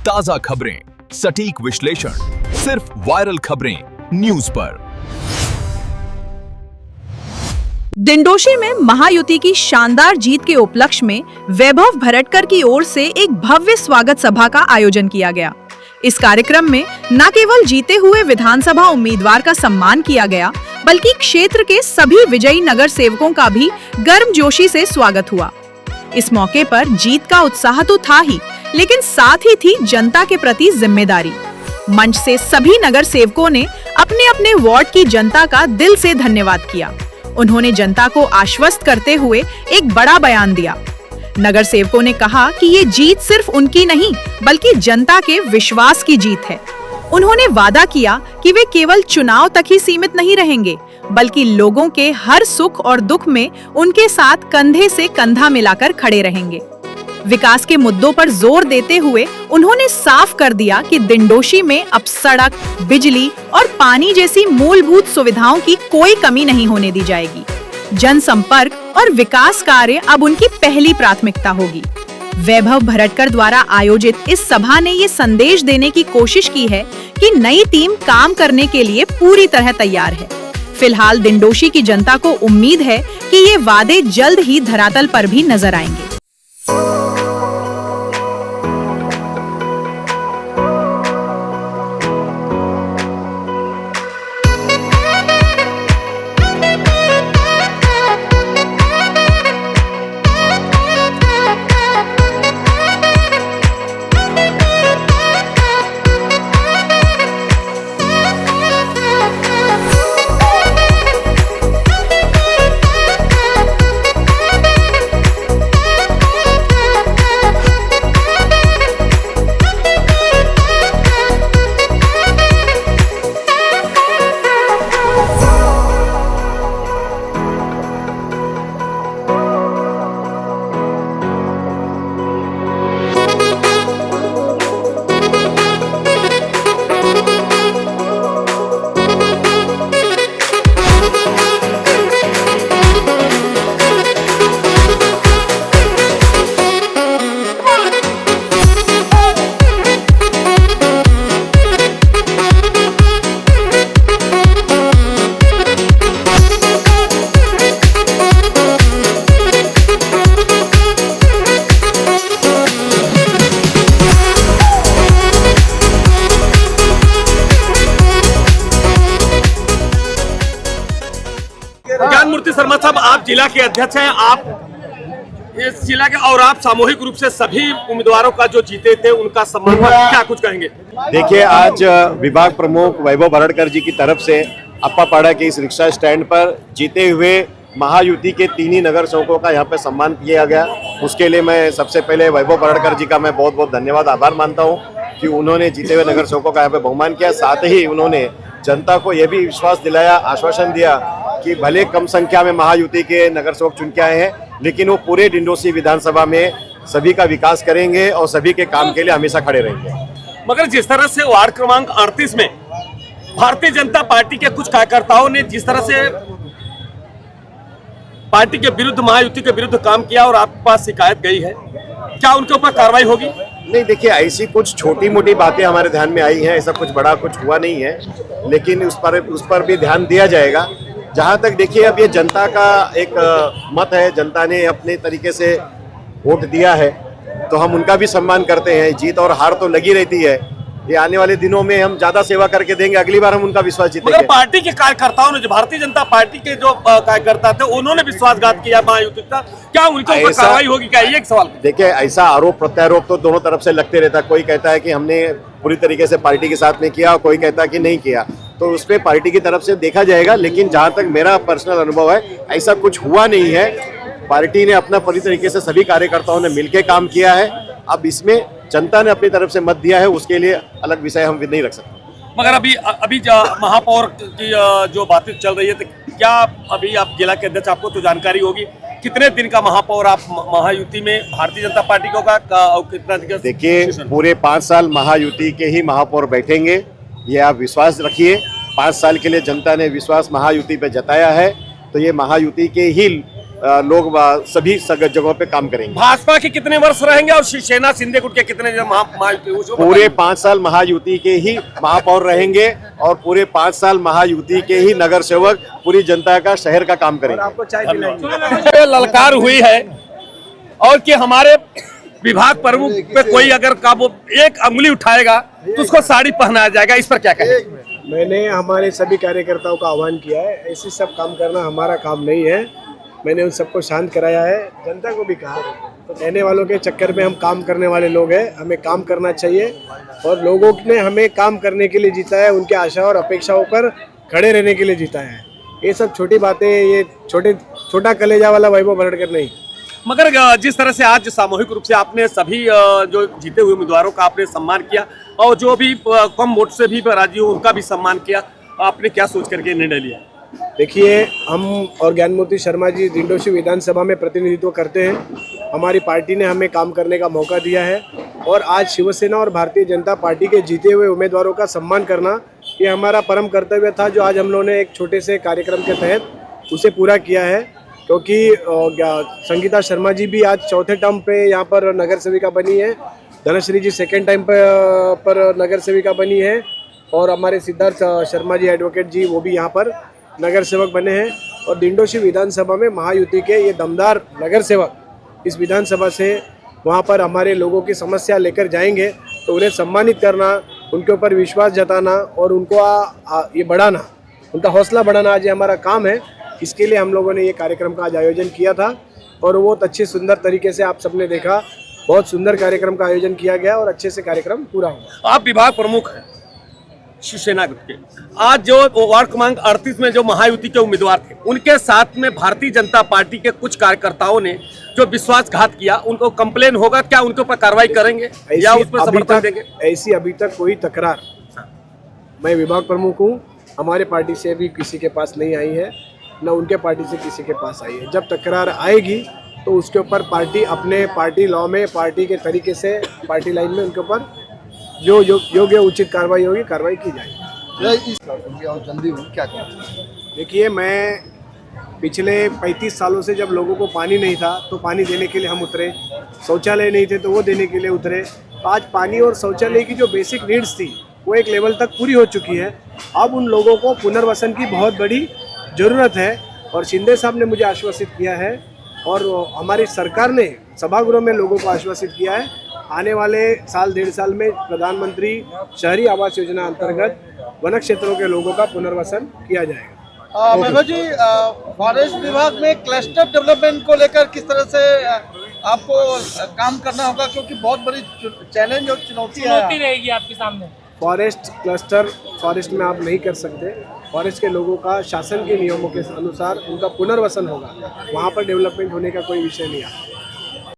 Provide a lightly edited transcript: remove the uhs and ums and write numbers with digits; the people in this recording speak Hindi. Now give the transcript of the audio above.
ताजा खबरें, सटीक विश्लेषण, सिर्फ वायरल खबरें न्यूज पर। दिंडोशी में महायुति की शानदार जीत के उपलक्ष्य में वैभव भरटकर की ओर से एक भव्य स्वागत सभा का आयोजन किया गया। इस कार्यक्रम में न केवल जीते हुए विधानसभा उम्मीदवार का सम्मान किया गया, बल्कि क्षेत्र के सभी विजयी नगर सेवकों का भी गर्मजोशी से स्वागत हुआ। इस मौके पर जीत का उत्साह तो था ही, लेकिन साथ ही थी जनता के प्रति जिम्मेदारी। मंच से सभी नगर सेवकों ने अपने अपने वार्ड की जनता का दिल से धन्यवाद किया। उन्होंने जनता को आश्वस्त करते हुए एक बड़ा बयान दिया। नगर सेवकों ने कहा कि ये जीत सिर्फ उनकी नहीं, बल्कि जनता के विश्वास की जीत है। उन्होंने वादा किया कि वे केवल चुनाव तक ही सीमित नहीं रहेंगे, बल्कि लोगों के हर सुख और दुख में उनके साथ कंधे से कंधा मिलाकर खड़े रहेंगे। विकास के मुद्दों पर जोर देते हुए उन्होंने साफ कर दिया कि दिंडोशी में अब सड़क, बिजली और पानी जैसी मूलभूत सुविधाओं की कोई कमी नहीं होने दी जाएगी। जनसंपर्क और विकास कार्य अब उनकी पहली प्राथमिकता होगी। वैभव भरटकर द्वारा आयोजित इस सभा ने ये संदेश देने की कोशिश की है कि नई टीम काम करने के लिए पूरी तरह तैयार है। फिलहाल दिंडोशी की जनता को उम्मीद है कि ये वादे जल्द ही धरातल पर भी नजर आएंगे। ज्ञानमूर्ति शर्मा साहब, आप जिला के अध्यक्ष हैं, आप इस जिला के और आप सामूहिक रूप से सभी उम्मीदवारों का जो जीते थे उनका सम्मान क्या कुछ कहेंगे? देखिए, आज विभाग प्रमुख वैभव भरटकर जी की तरफ से अप्पापाड़ा के इस रिक्शा स्टैंड पर जीते हुए महायुति के 3 नगर सेवकों का यहाँ पे सम्मान किया गया। उसके लिए मैं सबसे पहले वैभव भरटकर जी का मैं बहुत बहुत धन्यवाद, आभार मानता हूँ कि उन्होंने जीते हुए नगर सेवकों का यहाँ पे बहुमान किया। साथ ही उन्होंने जनता को यह भी विश्वास दिलाया, आश्वासन दिया कि भले कम संख्या में महायुति के नगर सेवक चुन के आए हैं, लेकिन वो पूरे दिंडोशी विधानसभा में सभी का विकास करेंगे और सभी के काम के लिए हमेशा खड़े रहेंगे। मगर जिस तरह से वार्ड क्रमांक 38 में भारतीय जनता पार्टी के कुछ कार्यकर्ताओं ने जिस तरह से पार्टी के विरुद्ध, महायुति के विरुद्ध काम किया और आपके पास शिकायत गई है, क्या उनके ऊपर कार्रवाई होगी? नहीं, देखिए, ऐसी कुछ छोटी मोटी बातें हमारे ध्यान में आई हैं, ऐसा कुछ बड़ा कुछ हुआ नहीं है, लेकिन उस पर भी ध्यान दिया जाएगा। जहाँ तक देखिए, अब ये जनता का एक मत है, जनता ने अपने तरीके से वोट दिया है, तो हम उनका भी सम्मान करते हैं। जीत और हार तो लगी रहती है, ये आने वाले दिनों में हम ज्यादा सेवा करके देंगे, अगली बार हम उनका विश्वास जीतेंगे। मगर पार्टी के कार्यकर्ताओं ने, जो भारतीय जनता पार्टी के जो कार्यकर्ता थे, उन्होंने विश्वासघात किया महायुति का, क्या उनके ऊपर कार्रवाई होगी? क्या ये एक सवाल? देखिए, ऐसा आरोप प्रत्यारोप तो दोनों तरफ से लगते रहता है। कोई कहता है कि हमने पूरी तरीके से पार्टी के साथ में किया, कोई कहता है कि नहीं किया, तो उस पर पार्टी की तरफ से देखा जाएगा। लेकिन जहाँ तक मेरा पर्सनल अनुभव है, ऐसा कुछ हुआ नहीं है। पार्टी ने अपना पूरी तरीके से सभी कार्यकर्ताओं ने मिलकर काम किया है। अब इसमें जनता ने अपनी तरफ से मत दिया है, उसके लिए अलग विषय हम नहीं रख सकते। मगर अभी महापौर की जो बातें चल रही है, तो क्या अभी आप जिला के अध्यक्ष, आपको तो जानकारी होगी, कितने दिन का महापौर आप महायुति में भारतीय जनता पार्टी को कितना? देखिए, पूरे 5 साल महायुति के ही महापौर बैठेंगे, ये आप विश्वास रखिए। 5 साल के लिए जनता ने विश्वास महायुति पे जताया है, तो ये महायुति के ही लोग सभी जगहों पे काम करेंगे। भाजपा के कितने वर्ष रहेंगे और शिवसेना शिंदे गुट के कितने महायुति? पूरे 5 साल महायुति के ही महापौर रहेंगे और पूरे 5 साल महायुति के ही नगर सेवक पूरी जनता का, शहर का काम करेंगे। आपको चाय पिलाएंगे। ललकार हुई है और कि हमारे विभाग प्रमुख पे कोई अगर वो एक अंगुली उठाएगा तो उसको साड़ी पहनाया जाएगा, इस पर क्या कहें? मैंने हमारे सभी कार्यकर्ताओं का आह्वान किया है, ऐसे सब काम करना हमारा काम नहीं है। मैंने उन सबको शांत कराया है, जनता को भी कहा। तो कहने वालों के चक्कर में हम काम करने वाले लोग हैं, हमें काम करना चाहिए और लोगों ने हमें काम करने के लिए जीता है, उनके आशा और अपेक्षाओं पर खड़े रहने के लिए जीता है। ये सब छोटी बातें, ये छोटा कलेजा वाला वैभव भरड़कर नहीं। मगर जिस तरह से आज सामूहिक रूप से आपने सभी जो जीते हुए उम्मीदवारों का आपने सम्मान किया और जो भी कम वोट से भी राजी हो उनका भी सम्मान किया, आपने क्या सोच करके निर्णय लिया? देखिए, हम और ज्ञानमूर्ति शर्मा जी दिंडोशी विधानसभा में प्रतिनिधित्व करते हैं। हमारी पार्टी ने हमें काम करने का मौका दिया है और आज शिवसेना और भारतीय जनता पार्टी के जीते हुए उम्मीदवारों का सम्मान करना ये हमारा परम कर्तव्य था, जो आज हम लोगों ने एक छोटे से कार्यक्रम के तहत उसे पूरा किया है। क्योंकि संगीता शर्मा जी भी आज चौथे टर्म पे यहाँ पर नगर सेविका बनी है, धनश्री जी सेकेंड टाइम पर नगर सेविका बनी है और हमारे सिद्धार्थ शर्मा जी एडवोकेट जी वो भी यहाँ पर नगर सेवक बने हैं। और दिंडोशी विधानसभा में महायुति के ये दमदार नगर सेवक इस विधानसभा से वहाँ पर हमारे लोगों की समस्या लेकर जाएंगे, तो उन्हें सम्मानित करना, उनके ऊपर विश्वास जताना और उनको ये बढ़ाना, उनका हौसला बढ़ाना आज ये हमारा काम है। इसके लिए हम लोगों ने ये कार्यक्रम का आज आयोजन किया था और बहुत अच्छे सुंदर तरीके से आप सबने देखा, बहुत सुंदर कार्यक्रम का आयोजन किया गया और अच्छे से कार्यक्रम पूरा हुआ। आप विभाग प्रमुख हैं शिवसेना गुट के, आज जो वार्ड क्रमांक 38 में जो महायुति के उम्मीदवार थे उनके साथ में भारतीय जनता पार्टी के कुछ कार्यकर्ताओं ने जो विश्वासघात किया, उनको कंप्लेन होगा, क्या उनके ऊपर कार्रवाई करेंगे या उस पर समर्थन देंगे? ऐसी अभी तक कोई तकरार, मैं विभाग प्रमुख हूँ, हमारे पार्टी से भी किसी के पास नहीं आई है, न उनके पार्टी से किसी के पास आई है। जब तकरार आएगी तो उसके ऊपर पार्टी अपने पार्टी लॉ में, पार्टी के तरीके से, पार्टी लाइन में उनके ऊपर जो योग्य उचित कार्रवाई होगी, कार्रवाई की जाएगी। क्या देखिए, मैं पिछले 35 सालों से जब लोगों को पानी नहीं था तो पानी देने के लिए हम उतरे, शौचालय नहीं थे तो वो देने के लिए उतरे। तो आज पानी और शौचालय की जो बेसिक नीड्स थी वो एक लेवल तक पूरी हो चुकी है। अब उन लोगों को पुनर्वसन की बहुत बड़ी ज़रूरत है और शिंदे साहब ने मुझे आश्वासित किया है और हमारी सरकार ने सभागृह में लोगों को आश्वासित किया है, आने वाले साल 1.5 साल में प्रधानमंत्री शहरी आवास योजना अंतर्गत वन क्षेत्रों के लोगों का पुनर्वसन किया जाएगा। वैभव जी, फॉरेस्ट विभाग में क्लस्टर डेवलपमेंट को लेकर किस तरह से आपको काम करना होगा, क्योंकि बहुत बड़ी चैलेंज और चुनौती रहेगी आपके सामने? फॉरेस्ट क्लस्टर फॉरेस्ट में आप नहीं कर सकते। फॉरेस्ट के लोगों का शासन के नियमों के अनुसार उनका पुनर्वसन होगा, वहाँ पर डेवलपमेंट होने का कोई विषय नहीं आता।